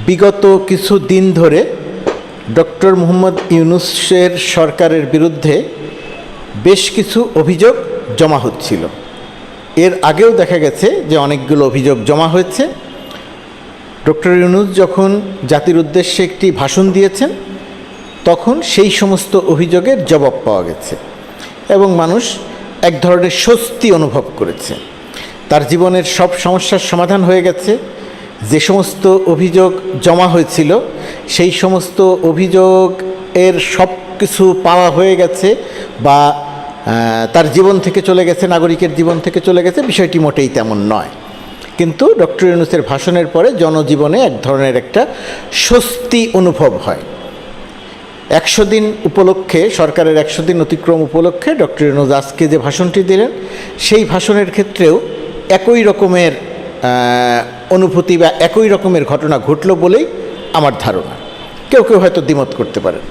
বিগত কিছু দিন ধরে ডক্টর মোহাম্মদ ইউনূসের সরকারের বিরুদ্ধে বেশ কিছু অভিযোগ জমা হচ্ছিল। এর আগেও দেখা গেছে যে অনেকগুলো অভিযোগ জমা হয়েছে। ডক্টর ইউনূস যখন জাতির উদ্দেশ্যে একটি ভাষণ দিয়েছেন তখন সেই সমস্ত অভিযোগের জবাব পাওয়া গেছে এবং মানুষ এক ধরনের স্বস্তি অনুভব করেছে। তার জীবনের সব সমস্যার সমাধান হয়ে গেছে। যে সমস্ত অভিযোগ জমা হয়েছিল সেই সমস্ত অভিযোগের সব কিছু পাওয়া হয়ে গেছে বা তার জীবন থেকে চলে গেছে, নাগরিকের জীবন থেকে চলে গেছে, বিষয়টি মোটেই তেমন নয়। কিন্তু ডক্টর ইউনূসের ভাষণের পরে জনজীবনে এক ধরনের একটা স্বস্তি অনুভব হয়। 100 দিন উপলক্ষে, সরকারের 100 দিন অতিক্রম উপলক্ষে ডক্টর ইউনূস আজকে যে ভাষণটি দিলেন সেই ভাষণের ক্ষেত্রেও একই রকমের অনুভূতি বা একই রকমের ঘটনা ঘটল বলেই আমার ধারণা। কেউ কেউ হয়তো দ্বিমত করতে পারেন।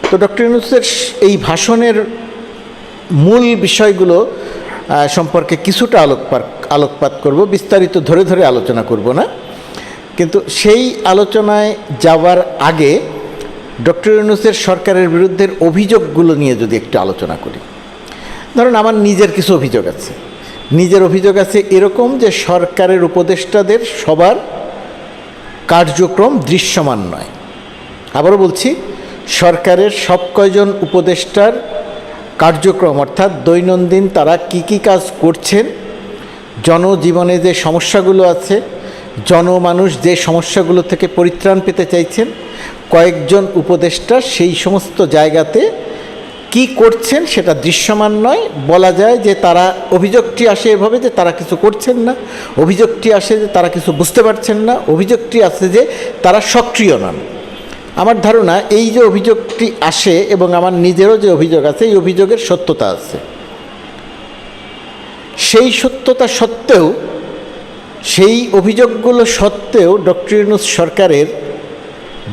তো ডক্টর ইউনূসের এই ভাষণের মূল বিষয়গুলো সম্পর্কে কিছুটা আলোকপাত করব, বিস্তারিত ধরে ধরে আলোচনা করব না। কিন্তু সেই আলোচনায় যাওয়ার আগে ডক্টর ইউনূসের সরকারের বিরুদ্ধে অভিযোগগুলো নিয়ে যদি একটু আলোচনা করি। ধরুন আমার নিজের কিছু অভিযোগ আছে। নিজের অভিযোগ আছে এরকম যে সরকারের উপদেষ্টাদের সবার কার্যক্রম দৃশ্যমান নয়। আবারও বলছি, সরকারের সব কয়জন উপদেষ্টার কার্যক্রম অর্থাৎ দৈনন্দিন তারা কি কি কাজ করছেন, জনজীবনে যে সমস্যাগুলো আছে, জনমানুষ যে সমস্যাগুলো থেকে পরিত্রাণ পেতে চাইছেন, কয়েকজন উপদেষ্টা সেই সমস্ত জায়গাতে কি করছেন সেটা দৃশ্যমান নয়। বলা যায় যে তারা, অভিযোগটি আসে এভাবে যে তারা কিছু করছেন না, অভিযোগটি আসে যে তারা কিছু বুঝতে পারছেন না, অভিযোগটি আসে যে তারা সক্রিয় নন। আমার ধারণা এই যে অভিযোগটি আসে এবং আমার নিজেরও যে অভিযোগ আছে এই অভিযোগের সত্যতা আছে। সেই সত্যতা সত্ত্বেও, সেই অভিযোগগুলো সত্ত্বেও ডক্টর ইউনূস সরকারের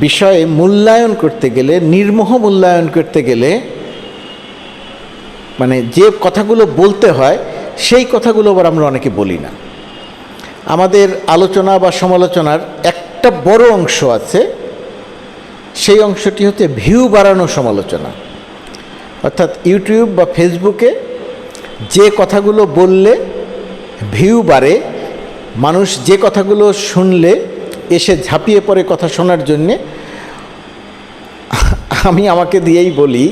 বিষয়ে মূল্যায়ন করতে গেলে, নির্মোহ মূল্যায়ন করতে গেলে, মানে যে কথাগুলো বলতে হয় সেই কথাগুলো আবার আমরা অনেকে বলি না। আমাদের আলোচনা বা সমালোচনার একটা বড় অংশ আছে, সেই অংশটি হচ্ছে ভিউ বাড়ানো সমালোচনা। অর্থাৎ ইউটিউব বা ফেসবুকে যে কথাগুলো বললে ভিউ বাড়ে, মানুষ যে কথাগুলো শুনলে এসে ঝাঁপিয়ে পড়ে কথা শোনার জন্যে। আমি আমাকে দিয়েই বলি,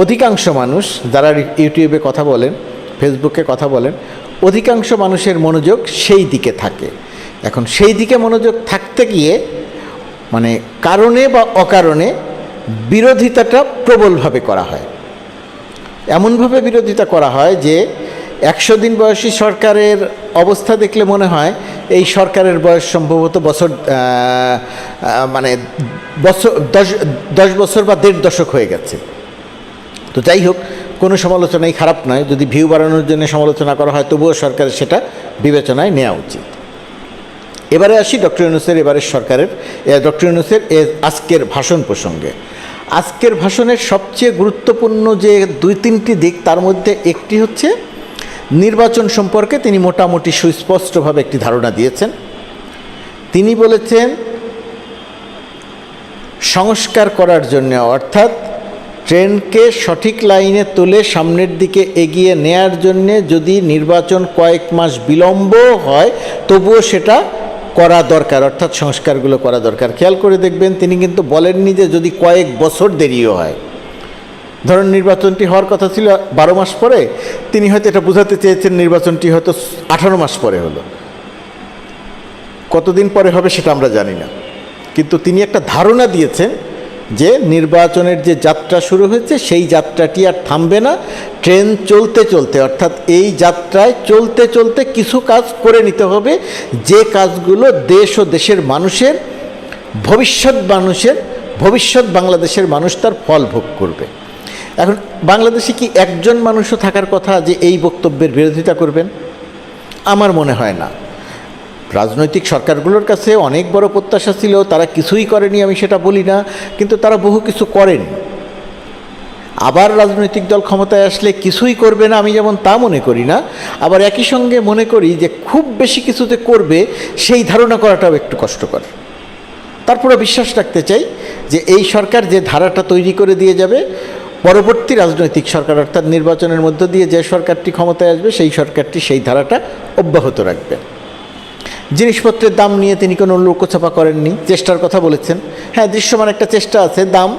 অধিকাংশ মানুষ যারা ইউটিউবে কথা বলেন, ফেসবুকে কথা বলেন, অধিকাংশ মানুষের মনোযোগ সেই দিকে থাকে। এখন সেই দিকে মনোযোগ থাকতে গিয়ে মানে কারণে বা অকারণে বিরোধিতাটা প্রবলভাবে করা হয়। এমনভাবে বিরোধিতা করা হয় যে 100 দিন বয়সী সরকারের অবস্থা দেখলে মনে হয় এই সরকারের বয়স সম্ভবত বছর 10 বছর বা 1.5 দশক হয়ে গেছে। তো যাই হোক, কোনো সমালোচনাই খারাপ নয়। যদি ভিউ বাড়ানোর জন্য সমালোচনা করা হয় তবুও সরকারের সেটা বিবেচনায় নেওয়া উচিত। এবারে আসি ডক্টর ইউনূসের ডক্টর ইউনূসের আজকের ভাষণ প্রসঙ্গে। আজকের ভাষণের সবচেয়ে গুরুত্বপূর্ণ যে 2-3টি দিক, তার মধ্যে একটি হচ্ছে নির্বাচন সম্পর্কে তিনি মোটামুটি সুস্পষ্টভাবে একটি ধারণা দিয়েছেন। তিনি বলেছেন সংস্কার করার জন্য, অর্থাৎ ট্রেনকে সঠিক লাইনে তুলে সামনের দিকে এগিয়ে নেয়ার জন্যে যদি নির্বাচন কয়েক মাস বিলম্ব হয় তবুও সেটা করা দরকার, অর্থাৎ সংস্কারগুলো করা দরকার। খেয়াল করে দেখবেন তিনি কিন্তু বলেননি যে যদি কয়েক বছর দেরিও হয়। ধরুন নির্বাচনটি হওয়ার কথা ছিল 12 মাস পরে, তিনি হয়তো এটা বোঝাতে চেয়েছেন নির্বাচনটি হয়তো 18 মাস পরে হলো। কতদিন পরে হবে সেটা আমরা জানি না, কিন্তু তিনি একটা ধারণা দিয়েছেন যে নির্বাচনের যে যাত্রা শুরু হয়েছে সেই যাত্রাটি আর থামবে না। ট্রেন চলতে চলতে, অর্থাৎ এই যাত্রায় চলতে চলতে কিছু কাজ করে নিতে হবে, যে কাজগুলো দেশ ও দেশের মানুষের, ভবিষ্যৎ বাংলাদেশের মানুষ তার ফল ভোগ করবে। এখন বাংলাদেশে কি একজন মানুষও থাকার কথা যে এই বক্তব্যের বিরোধিতা করবেন? আমার মনে হয় না। রাজনৈতিক সরকারগুলোর কাছে অনেক বড় প্রত্যাশা ছিল, তারা কিছুই করেনি আমি সেটা বলি না, কিন্তু তারা বহু কিছু করেন। আবার রাজনৈতিক দল ক্ষমতায় আসলে কিছুই করবে না আমি যেমন তা মনে করি না, আবার একই সঙ্গে মনে করি যে খুব বেশি কিছুতে করবে সেই ধারণা করাটাও একটু কষ্টকর। তারপরে বিশ্বাস রাখতে চাই যে এই সরকার যে ধারাটা তৈরি করে দিয়ে যাবে, পরবর্তী রাজনৈতিক সরকার অর্থাৎ নির্বাচনের মধ্য দিয়ে যে সরকারটি ক্ষমতায় আসবে সেই সরকারটি সেই ধারাটা অব্যাহত রাখবে। জিনিসপত্রের দাম নিয়ে তিনি কোনো লোকচাপা করেননি, চেষ্টার কথা বলেছেন। হ্যাঁ, দৃশ্যমান একটা চেষ্টা আছে, দাম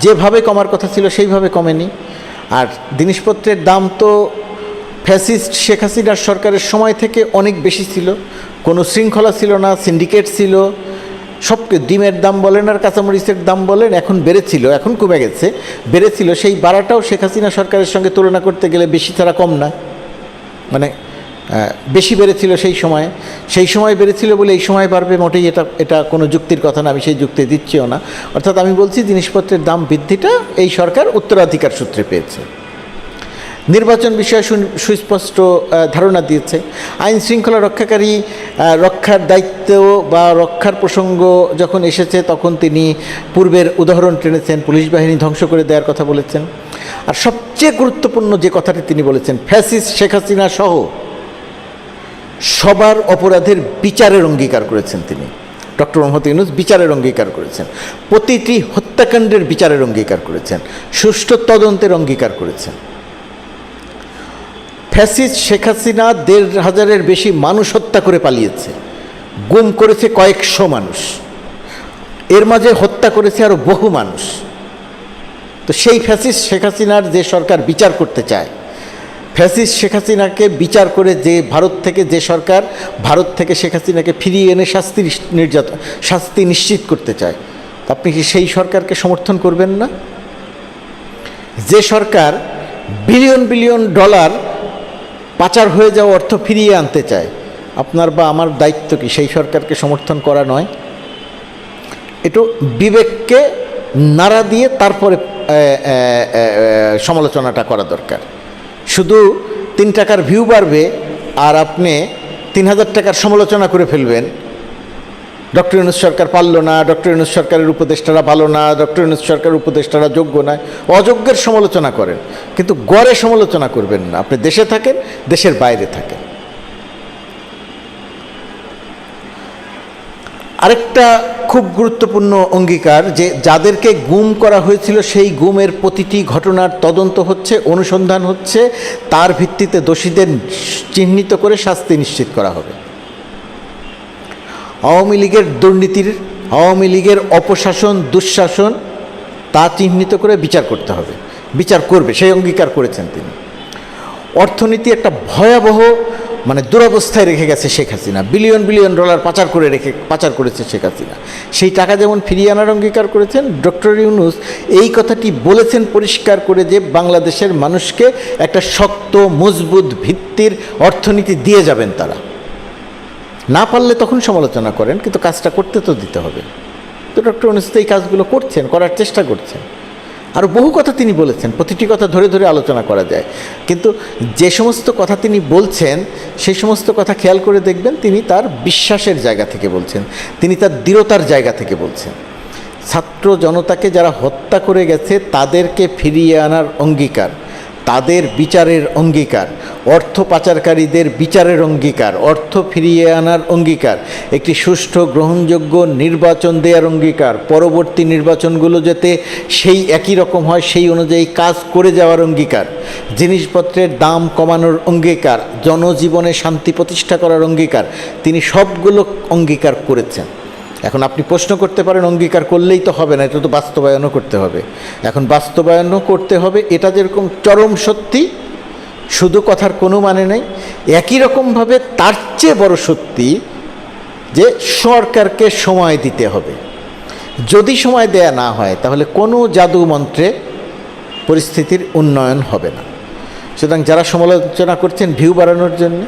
যেভাবে কমার কথা ছিল সেইভাবে কমেনি। আর জিনিসপত্রের দাম তো ফ্যাসিস্ট শেখ হাসিনার সরকারের সময় থেকে অনেক বেশি ছিল, কোনো শৃঙ্খলা ছিল না, সিন্ডিকেট ছিল। ডিমের দাম বলেন আর কাঁচামরিচের দাম বলেন এখন বেড়েছিল, এখন কমে গেছে, বেড়েছিল। সেই বাড়াটাও শেখ হাসিনা সরকারের সঙ্গে তুলনা করতে গেলে বেশি ছাড়া কম না, মানে বেশি বেড়েছিল সেই সময় বেড়েছিল বলে এই সময় বাড়বে, মোটেই এটা কোনো যুক্তির কথা না, আমি সেই যুক্তি দিচ্ছিও না। অর্থাৎ আমি বলছি জিনিসপত্রের দাম বৃদ্ধিটা এই সরকার উত্তরাধিকার সূত্রে পেয়েছে। নির্বাচন বিষয়ে সুস্পষ্ট ধারণা দিয়েছে। আইন শৃঙ্খলা রক্ষার দায়িত্ব বা রক্ষার প্রসঙ্গ যখন এসেছে তখন তিনি পূর্বের উদাহরণ টেনেছেন, পুলিশ বাহিনী ধ্বংস করে দেওয়ার কথা বলেছেন। আর সবচেয়ে গুরুত্বপূর্ণ যে কথাটি তিনি বলেছেন, ফ্যাসিস্ট শেখ হাসিনা সহ সবার অপরাধের বিচারের অঙ্গীকার করেছেন তিনি। ডক্টর মোহাম্মদ ইউনূস বিচারের অঙ্গীকার করেছেন, প্রতিটি হত্যাকাণ্ডের বিচারের অঙ্গীকার করেছেন, সুষ্ঠু তদন্তের অঙ্গীকার করেছেন। ফ্যাসিস্ট শেখ হাসিনা ১৫০০-এর বেশি মানুষ হত্যা করে পালিয়েছে, গুম করেছে কয়েকশো মানুষ, এর মাঝে হত্যা করেছে আরও বহু মানুষ। তো সেই ফ্যাসিস্ট শেখ হাসিনার যে সরকার বিচার করতে চায়, ফ্যাসিস্ট শেখ হাসিনাকে বিচার করে যে সরকার ভারত থেকে শেখ হাসিনাকে ফিরিয়ে এনে শাস্তি নিশ্চিত করতে চায়, আপনি কি সেই সরকারকে সমর্থন করবেন না? যে সরকার বিলিয়ন বিলিয়ন ডলার পাচার হয়ে যাওয়া অর্থ ফিরিয়ে আনতে চায়, আপনার বা আমার দায়িত্ব কি সেই সরকারকে সমর্থন করা নয়? একটু বিবেককে নাড়া দিয়ে তারপরে সমালোচনাটা করা দরকার। শুধু ৩ টাকার ভিউ বাড়বে আর আপনি ৩,০০০ টাকার সমালোচনা করে ফেলবেন, ডক্টর ইউনূস সরকার পারল না, ডক্টর ইউনূস সরকারের উপদেষ্টারা ভালো না, ডক্টর ইউনূস সরকারের উপদেষ্টারা যোগ্য নয়, অযোগ্যের সমালোচনা করেন, কিন্তু গড়ে সমালোচনা করবেন না। আপনি দেশে থাকেন, দেশের বাইরে থাকেন। আরেকটা খুব গুরুত্বপূর্ণ অঙ্গীকার যে যাদেরকে গুম করা হয়েছিল সেই গুমের প্রতিটি ঘটনার তদন্ত হচ্ছে, অনুসন্ধান হচ্ছে, তার ভিত্তিতে দোষীদের চিহ্নিত করে শাস্তি নিশ্চিত করা হবে। আওয়ামী লীগের দুর্নীতির, আওয়ামী লীগের অপশাসন দুঃশাসন তা চিহ্নিত করে বিচার করতে হবে, বিচার করবে, সেই অঙ্গীকার করেছেন তিনি। অর্থনীতি একটা ভয়াবহ দুরবস্থায় রেখে গেছে Sheikh Hasina, billion billion dollar পাচার করেছে শেখ হাসিনা, সেই টাকা যেমন ফিরিয়ে আনার অঙ্গীকার করেছেন। ডক্টর ইউনূস এই কথাটি বলেছেন পরিষ্কার করে যে বাংলাদেশের মানুষকে একটা শক্ত মজবুত ভিত্তির অর্থনীতি দিয়ে যাবেন তারা। না পারলে তখন সমালোচনা করেন, কিন্তু কাজটা করতে তো দিতে হবে। তো ডক্টর ইউনূস তো এই কাজগুলো করছেন, করার চেষ্টা করছেন। আরও বহু কথা তিনি বলেছেন, প্রতিটি কথা ধরে ধরে আলোচনা করা যায়, কিন্তু যে সমস্ত কথা তিনি বলছেন সেই সমস্ত কথা খেয়াল করে দেখবেন তিনি তার বিশ্বাসের জায়গা থেকে বলছেন, তিনি তার দৃঢ়তার জায়গা থেকে বলছেন। ছাত্র জনতাকে যারা হত্যা করে গেছে তাদেরকে ফিরিয়ে আনার অঙ্গীকার, তাদের বিচারের অঙ্গীকার, অর্থ পাচারকারীদের বিচারের অঙ্গীকার, অর্থ ফিরিয়ে আনার অঙ্গীকার, একটি সুষ্ঠু গ্রহণযোগ্য নির্বাচন দেওয়ার অঙ্গীকার, পরবর্তী নির্বাচনগুলো যাতে সেই একই রকম হয় সেই অনুযায়ী কাজ করে যাওয়ার অঙ্গীকার, জিনিসপত্রের দাম কমানোর অঙ্গীকার, জনজীবনে শান্তি প্রতিষ্ঠা করার অঙ্গীকার, তিনি সবগুলো অঙ্গীকার করেছেন। এখন আপনি প্রশ্ন করতে পারেন অঙ্গীকার করলেই তো হবে না, এটা তো বাস্তবায়নও করতে হবে। এখন বাস্তবায়নও করতে হবে, এটা যেরকম চরম সত্যি, শুধু কথার কোনো মানে নেই, একই রকমভাবে তার চেয়ে বড় সত্যি যে সরকারকে সময় দিতে হবে। যদি সময় দেয়া না হয় তাহলে কোনো জাদু মন্ত্রে পরিস্থিতির উন্নয়ন হবে না। সুতরাং যারা সমালোচনা করছেন ভিউ বাড়ানোর জন্য,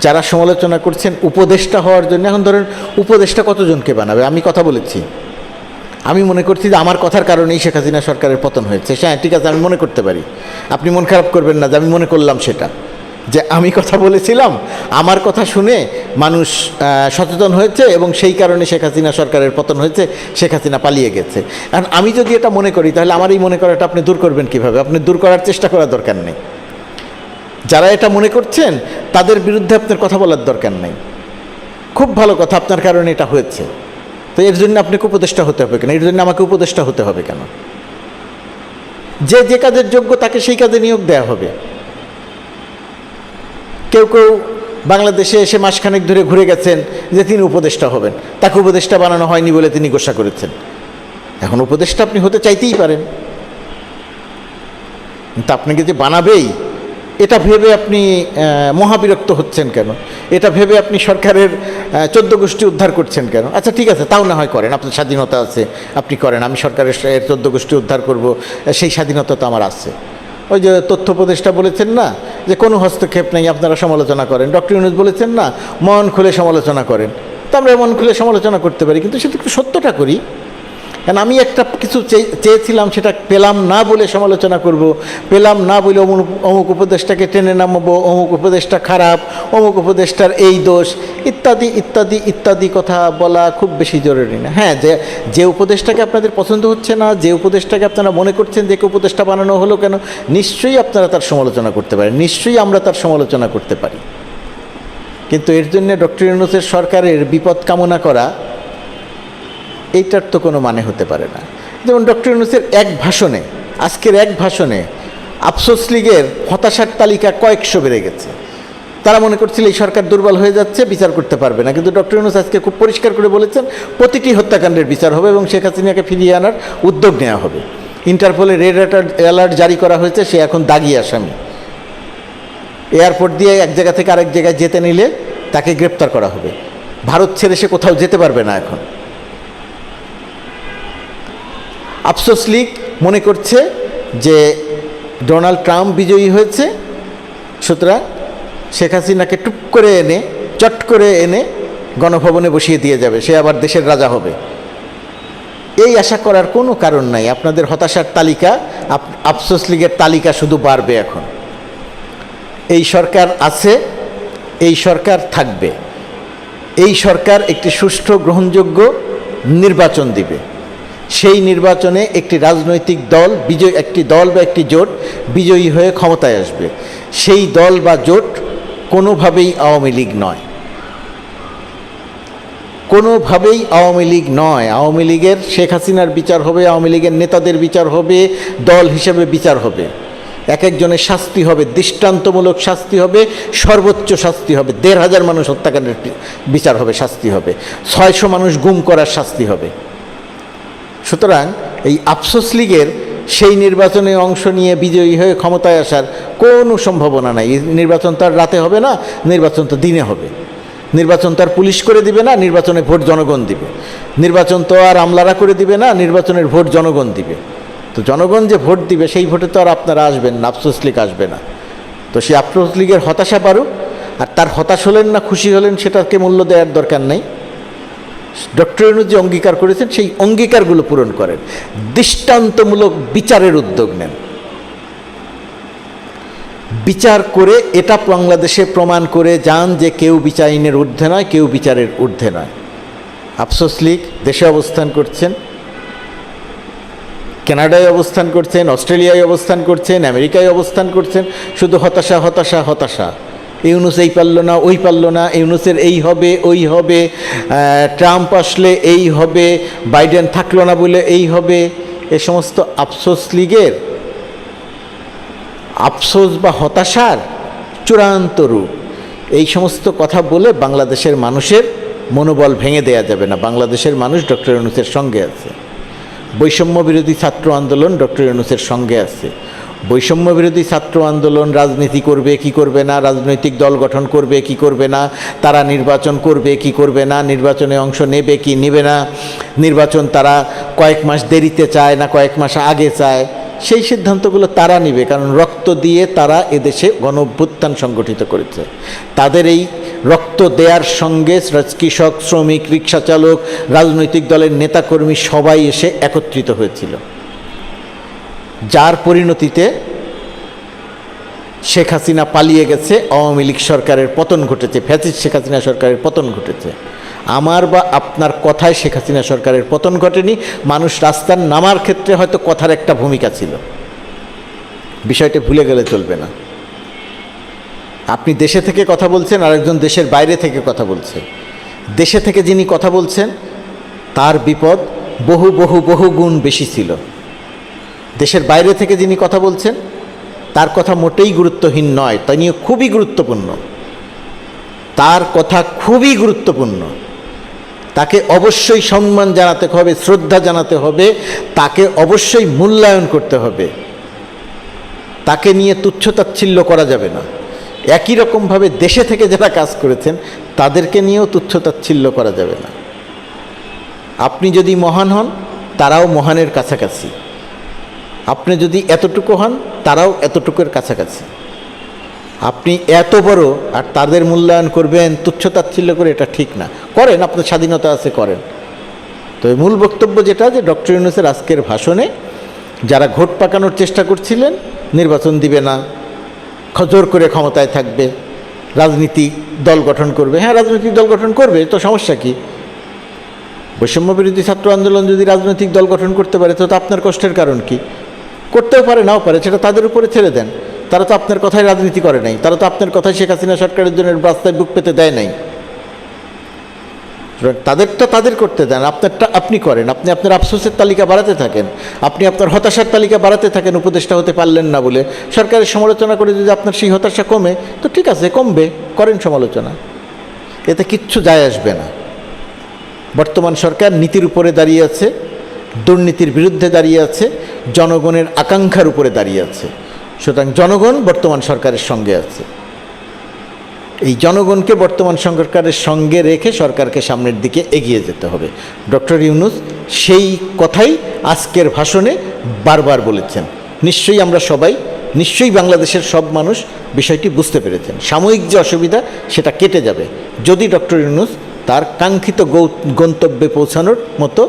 যারা সমালোচনা করছেন উপদেষ্টা হওয়ার জন্য, এখন ধরেন উপদেষ্টা কতজনকে বানাবে? আমি কথা বলেছি, আমি মনে করছি যে আমার কথার কারণেই শেখ হাসিনা সরকারের পতন হয়েছে। হ্যাঁ ঠিক আছে, আমি মনে করতে পারি, আপনি মন খারাপ করবেন না যে আমি মনে করলাম সেটা, যে আমি কথা বলেছিলাম, আমার কথা শুনে মানুষ সচেতন হয়েছে এবং সেই কারণে শেখ হাসিনা সরকারের পতন হয়েছে, শেখ হাসিনা পালিয়ে গেছে। কারণ আমি যদি এটা মনে করি তাহলে আমার এই মনে করাটা আপনি দূর করবেন কিভাবে? আপনি দূর করার চেষ্টা করার দরকার নেই। যারা এটা মনে করছেন তাদের বিরুদ্ধে আপনার কথা বলার দরকার নেই। খুব ভালো কথা, আপনার কারণে এটা হয়েছে, তো এর জন্য আপনাকে উপদেষ্টা হতে হবে কেন? এর জন্য আমাকে উপদেষ্টা হতে হবে কেন? যে যে কাজের যোগ্য তাকে সেই কাজে নিয়োগ দেওয়া হবে। কেউ কেউ বাংলাদেশে এসে মাসখানেক ধরে ঘুরে গেছেন যে তিনি উপদেষ্টা হবেন, তাকে উপদেষ্টা বানানো হয়নি বলে তিনি গোসা করেছেন। এখন উপদেষ্টা আপনি হতে চাইতেই পারেন, কিন্তু আপনাকে যে বানাবেই এটা ভেবে আপনি মহাবিরক্ত হচ্ছেন কেন? এটা ভেবে আপনি সরকারের 14 গোষ্ঠী উদ্ধার করছেন কেন? আচ্ছা ঠিক আছে, তাও না হয় করেন, আপনার স্বাধীনতা আছে, আপনি করেন। আমি সরকারের 14 গোষ্ঠী উদ্ধার করব, সেই স্বাধীনতা তো আমার আছে। ওই যে তথ্য উপদেষ্টা বলেছেন না যে কোনো হস্তক্ষেপ নেই, আপনারা সমালোচনা করেন। ডক্টর ইউনূস বলেছেন না মন খুলে সমালোচনা করেন। তো আমরা মন খুলে সমালোচনা করতে পারি, কিন্তু সেটা একটু সত্যটা করি। কারণ আমি একটা কিছু চেয়েছিলাম, সেটা পেলাম না বলে সমালোচনা করব, পেলাম না বলে অমুক উপদেষ্টাকে টেনে নামাবো, অমুক উপদেষ্টা খারাপ, অমুক উপদেষ্টার এই দোষ, ইত্যাদি ইত্যাদি ইত্যাদি কথা বলা খুব বেশি জরুরি না। হ্যাঁ, যে উপদেষ্টাকে আপনাদের পছন্দ হচ্ছে না, যে উপদেষ্টাকে আপনারা মনে করছেন যে উপদেষ্টা বানানো হলো কেন, নিশ্চয়ই আপনারা তার সমালোচনা করতে পারেন, নিশ্চয়ই আমরা তার সমালোচনা করতে পারি। কিন্তু এর জন্য ডক্টর ইউনূসের সরকারের বিপদ কামনা করা, এইটার তো কোনো মানে হতে পারে না। যেমন ডক্টর ইউনূসের আজকের এক ভাষণে আফসোস লীগের হতাশার তালিকা কয়েকশো বেড়ে গেছে। তারা মনে করছিল এই সরকার দুর্বল হয়ে যাচ্ছে, বিচার করতে পারবে না, কিন্তু ডক্টর ইউনূস আজকে খুব পরিষ্কার করে বলেছেন প্রতিটি হত্যাকাণ্ডের বিচার হবে এবং শেখ হাসিনাকে ফিরিয়ে আনার উদ্যোগ নেওয়া হবে। ইন্টারপোলে রেড অ্যালার্ট জারি করা হয়েছে, সে এখন দাগি আসামি। এয়ারপোর্ট দিয়ে এক জায়গা থেকে আরেক জায়গায় যেতে নিলে তাকে গ্রেপ্তার করা হবে। ভারত ছেড়ে সে কোথাও যেতে পারবে না এখন। আফসোস লীগ মনে করছে যে ডোনাল্ড ট্রাম্প বিজয়ী হয়েছে, সুতরাং শেখ হাসিনাকে চট করে এনে গণভবনে বসিয়ে দিয়ে যাবে, সে আবার দেশের রাজা হবে। এই আশা করার কোনো কারণ নাই। আপনাদের হতাশার তালিকা, আফসোস লীগের তালিকা শুধু বাড়বে। এখন এই সরকার আছে, এই সরকার থাকবে, এই সরকার একটি সুষ্ঠু গ্রহণযোগ্য নির্বাচন দিবে। সেই নির্বাচনে একটি রাজনৈতিক দল একটি দল বা একটি জোট বিজয়ী হয়ে ক্ষমতায় আসবে। সেই দল বা জোট কোনোভাবেই আওয়ামী লীগ নয়, কোনোভাবেই আওয়ামী লীগ নয়। আওয়ামী লীগের শেখ হাসিনার বিচার হবে, আওয়ামী লীগের নেতাদের বিচার হবে, দল হিসেবে বিচার হবে, এক একজনের শাস্তি হবে, দৃষ্টান্তমূলক শাস্তি হবে, সর্বোচ্চ শাস্তি হবে। ১,৫০০ মানুষ হত্যাকাণ্ডের বিচার হবে, শাস্তি হবে। ৬০০ মানুষ গুম করার শাস্তি হবে। সুতরাং এই আফসোস লীগের সেই নির্বাচনে অংশ নিয়ে বিজয়ী হয়ে ক্ষমতায় আসার কোনো সম্ভাবনা নাই। নির্বাচন তো আর রাতে হবে না, নির্বাচন তো দিনে হবে। নির্বাচন তো আর পুলিশ করে দিবে না, নির্বাচনে ভোট জনগণ দিবে। নির্বাচন তো আর আমলারা করে দিবে না, নির্বাচনের ভোট জনগণ দিবে। তো জনগণ যে ভোট দিবে সেই ভোটে তো আর আপনারা আসবেন না, আফসোস লীগ আসবে না। তো সেই আফসোস লীগের হতাশা পারুক, আর তার হতাশ হলেন না খুশি হলেন সেটাকে মূল্য দেওয়ার দরকার নেই। ডক্টর ইউনূস যে অঙ্গীকার করেছেন সেই অঙ্গীকারগুলো পূরণ করেন, দৃষ্টান্তমূলক বিচারের উদ্যোগ নেন, বিচার করে এটা বাংলাদেশে প্রমাণ করে যান যে কেউ বিচার আইনের ঊর্ধ্বে নয়, কেউ বিচারের ঊর্ধ্বে নয়। আফসোস লীগ দেশে অবস্থান করছেন, কানাডায় অবস্থান করছেন, অস্ট্রেলিয়ায় অবস্থান করছেন, আমেরিকায় অবস্থান করছেন, শুধু হতাশা হতাশা হতাশা। ইউনূস এই পারল না, ওই পারল না, ইউনূসের এই হবে ওই হবে, ট্রাম্প আসলে এই হবে, বাইডেন থাকলো না বলে এই হবে। এ সমস্ত আফসোস লীগের আফসোস বা হতাশার চূড়ান্ত রূপ। এই সমস্ত কথা বলে বাংলাদেশের মানুষের মনোবল ভেঙে দেয়া যাবে না। বাংলাদেশের মানুষ ডক্টর ইউনূসের সঙ্গে আছে। বৈষম্য বিরোধী ছাত্র আন্দোলন ডক্টর ইউনূসের সঙ্গে আছে। বৈষম্য বিরোধী ছাত্র আন্দোলন রাজনীতি করবে কি করবে না, রাজনৈতিক দল গঠন করবে কি করবে না, তারা নির্বাচন করবে কি করবে না, নির্বাচনে অংশ নেবে কি নেবে না, নির্বাচন তারা কয়েক মাস দেরিতে চায় না কয়েক মাস আগে চায়, সেই সিদ্ধান্তগুলো তারা নেবে। কারণ রক্ত দিয়ে তারা এদেশে গণঅভ্যুত্থান সংগঠিত করেছে। তাদের এই রক্ত দেওয়ার সঙ্গে কৃষক, শ্রমিক, রিক্সা চালক, রাজনৈতিক দলের নেতাকর্মী সবাই এসে একত্রিত হয়েছিল, যার পরিণতিতে শেখ হাসিনা পালিয়ে গেছে, আওয়ামী লীগ সরকারের পতন ঘটেছে, ফ্যাসিস্ট শেখ হাসিনা সরকারের পতন ঘটেছে। আমার বা আপনার কথায় শেখ হাসিনা সরকারের পতন ঘটেনি। মানুষ রাস্তার নামার ক্ষেত্রে হয়তো কথার একটা ভূমিকা ছিল, বিষয়টা ভুলে গেলে চলবে না। আপনি দেশে থেকে কথা বলছেন, আরেকজন দেশের বাইরে থেকে কথা বলছে। দেশে থেকে যিনি কথা বলছেন তার বিপদ বহু বহু বহু গুণ বেশি ছিল। দেশের বাইরে থেকে যিনি কথা বলছেন তার কথা মোটেই গুরুত্বহীন নয়, তিনিও খুবই গুরুত্বপূর্ণ। তার কথা খুবই গুরুত্বপূর্ণ। তাকে অবশ্যই সম্মান জানাতে হবে, শ্রদ্ধা জানাতে হবে, তাকে অবশ্যই মূল্যায়ন করতে হবে। তাকে নিয়ে তুচ্ছতাচ্ছিল্য করা যাবে না। একই রকমভাবে দেশে থেকে যারা কাজ করেছেন তাদেরকে নিয়েও তুচ্ছতাচ্ছিল্য করা যাবে না। আপনি যদি মহান হন, তারাও মহানের কাছাকাছি। আপনি যদি এতটুকু হন, তারাও এতটুকুর কাছাকাছি। আপনি এত বড় আর তাদের মূল্যায়ন করবেন তুচ্ছতাচ্ছিল্য করে, এটা ঠিক না। করেন, আপনার স্বাধীনতা আছে, করেন। তো মূল বক্তব্য যেটা, যে ডক্টর ইউনূসের আজকের ভাষণে যারা ঘোট পাকানোর চেষ্টা করছিলেন, নির্বাচন দিবে না, জোর করে ক্ষমতায় থাকবে, রাজনীতিক দল গঠন করবে। হ্যাঁ, রাজনৈতিক দল গঠন করবে, তো সমস্যা কি? বৈষম্য বিরোধী ছাত্র আন্দোলন যদি রাজনৈতিক দল গঠন করতে পারে তো আপনার কষ্টের কারণ কি? করতেও পারে, নাও পারে, সেটা তাদের উপরে ছেড়ে দেন। তারা তো আপনার কথায় রাজনীতি করে নাই, তারা তো আপনার কথায় শেখ হাসিনা সরকারের জন্য রাস্তায় বুক পেতে দেয় নাই। তাদেরটা তাদের করতে দেন, আপনারটা আপনি করেন। আপনি আপনার আফসোসের তালিকা বাড়াতে থাকেন, আপনি আপনার হতাশার তালিকা বাড়াতে থাকেন। উপদেষ্টা হতে পারলেন না বলে সরকারের সমালোচনা করে যদি আপনার সেই হতাশা কমে, তো ঠিক আছে, কমবে, করেন সমালোচনা, এতে কিচ্ছু যায় আসবে না। বর্তমান সরকার নীতির উপরে দাঁড়িয়ে আছে, দুর্নীতির বিরুদ্ধে দাঁড়িয়ে আছে, জনগণের আকাঙ্ক্ষার উপরে দাঁড়িয়ে আছে। সুতরাং জনগণ বর্তমান সরকারের সঙ্গে আছে। এই জনগণকে বর্তমান সরকারের সঙ্গে রেখে সরকারকে সামনের দিকে এগিয়ে যেতে হবে। ডক্টর ইউনূস সেই কথাই আজকের ভাষণে বারবার বলেছেন। নিশ্চয়ই আমরা সবাই, নিশ্চয়ই বাংলাদেশের সব মানুষ বিষয়টি বুঝতে পেরেছেন। সাময়িক যে অসুবিধা সেটা কেটে যাবে যদি ডক্টর ইউনূস তার কাঙ্ক্ষিত গন্তব্যে পৌঁছানোর মতো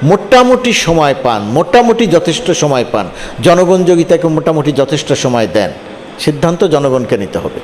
মোটামুটি সময় পান, মোটামুটি যথেষ্ট সময় পান, জনগণ যদি তাকে মোটামুটি যথেষ্ট সময় দেন। সিদ্ধান্ত জনগণকে নিতে হবে।